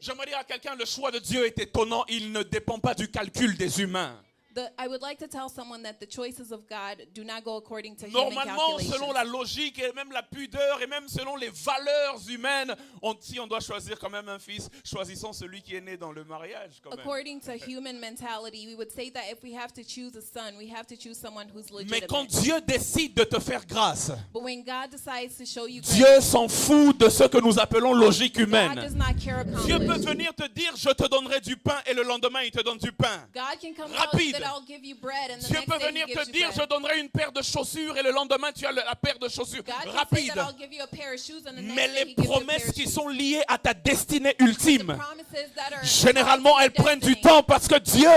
J'aimerais dire à quelqu'un, le choix de Dieu est étonnant, il ne dépend pas du calcul des humains. I would like to tell someone that the choices of God do not go according to human Normalement, calculations. selon la logique et même la pudeur et même selon les valeurs humaines, si on doit choisir quand même un fils, choisissons celui qui est né dans le mariage. Quand même. According to human mentality, we would say that if we have to choose a son, we have to choose someone who's Mais legitimate. quand Dieu décide de te faire grâce, But when God decides to show you Dieu grace, s'en fout de ce que nous appelons logique God humaine. does not care Dieu peut accomplish. venir te dire, je te donnerai du pain et le lendemain, il te donne du pain. God can come tell you Rapide. that I'll give you bread and the Dieu next peut day he venir gives te you dire, je bread. donnerai une paire de chaussures et le lendemain, tu as la paire de chaussures. God can say Rapide. that I'll give you a pair of shoes and the Mais next day les he gives you a pair promesses of qui shoes. sont liées à ta destinée The ultime, promises that are généralement, tied elles to your prennent du destiny temps parce que Dieu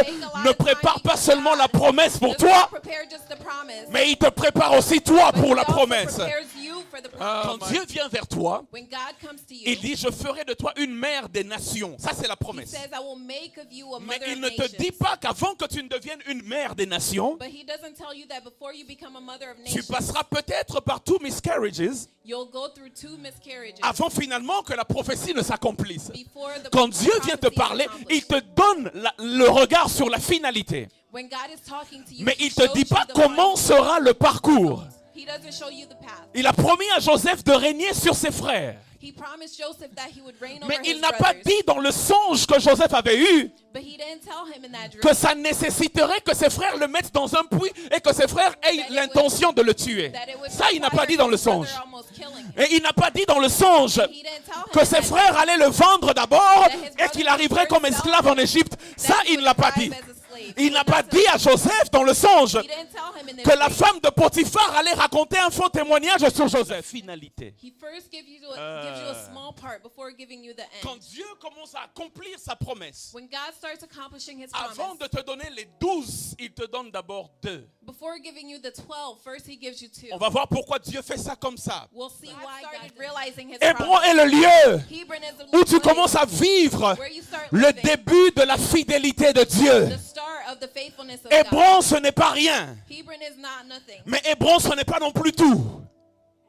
ne prépare pas seulement la promesse pour does not toi, prepare just the promise, mais il te prépare aussi toi but pour he la also promesse. prepares you for the Quand promise. Dieu vient vers toi, When God comes to you, il dit, je ferai de toi une mère des nations. Ça, c'est la he promesse. says, I will make of you a Mais mother il of ne te nations. dit pas qu'avant que tu ne deviennes une mère des nations, But he doesn't tell you that before you become a mother of tu nations, passeras peut-être par two miscarriages you'll go through 2 miscarriages avant finalement que la prophétie ne s'accomplisse. before the Quand Dieu vient te prophecy is parler, il accomplished. te donne le regard sur la finalité. When God is talking to you, Mais he il ne te shows dit you pas the comment final sera le parcours. He doesn't show you the path. Il a promis à Joseph de régner sur ses frères. He promised Joseph that he would reign Mais over il his n'a pas brothers. dit dans le songe que Joseph avait eu But he didn't tell him in that dream que ça nécessiterait que ses frères le mettent dans un puits et que ses frères aient l'intention de le tuer. that it would Ça, il n'a pas require dit dans le his brother songe. almost killing him. Et il n'a pas dit dans le songe He didn't tell him que in ses that frères dream allaient le vendre d'abord that his et brothers qu'il arriverait would comme first esclave en Égypte. Ça, that he il ne l'a would pas arrive dit. as a slave. Il He n'a did not pas say dit that. à Joseph dans le songe He didn't tell him in the que la dream. femme de Potiphar allait raconter un faux témoignage sur Joseph. Finalité. He first gives you a small part before giving you the Quand end. Dieu commence à accomplir sa promesse, When God starts accomplishing his avant promise, de te donner les 12, il te donne d'abord 2. before giving you the 12, first he gives you 2. On va voir pourquoi Dieu fait ça comme ça. We'll see why God realizing his Hébron promise. est le lieu Hebron is the où tu place commences à vivre where you start le living début de la fidélité de Dieu. the start of the faithfulness of God. Hébron, ce n'est pas rien. Hebron is not nothing. Mais Hébron, ce n'est pas non plus tout.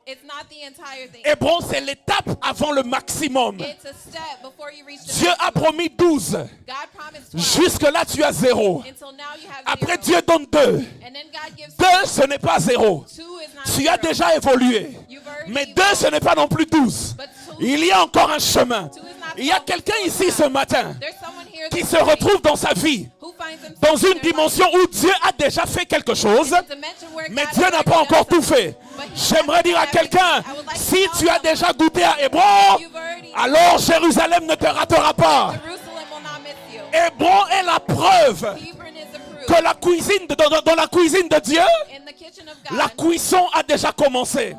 It's not the entire thing. Hébron, c'est l'étape avant le maximum. It's a step before you reach the Dieu a maximum. promis 12. God promised 12. Jusque-là, tu as 0. Until now you have Après, 0. Dieu donne 2. And then God gives 2, ce n'est pas 0. 2 is not Tu as 0. déjà évolué. You've already Mais 2, evolved. ce n'est pas non plus 12. But 2, Il y a encore un chemin. 2 is not Il y a 12 quelqu'un is ici not. ce matin There's someone here qui this se morning retrouve dans sa vie who finds himself dans in une their dimension où Dieu a déjà fait quelque chose, life. Dimension where mais God Dieu has n'a already pas done encore tout something. fait. But he J'aimerais hasn't dire à done quelqu'un, everything. I would like to si tell tu as someone, déjà goûté à Hébron, you've already, alors Jérusalem ne te ratera pas. Jerusalem will not miss you. Hébron est la preuve Hebron is the proof. que la cuisine dans la cuisine de Dieu, In the kitchen of la God, cuisson a déjà commencé.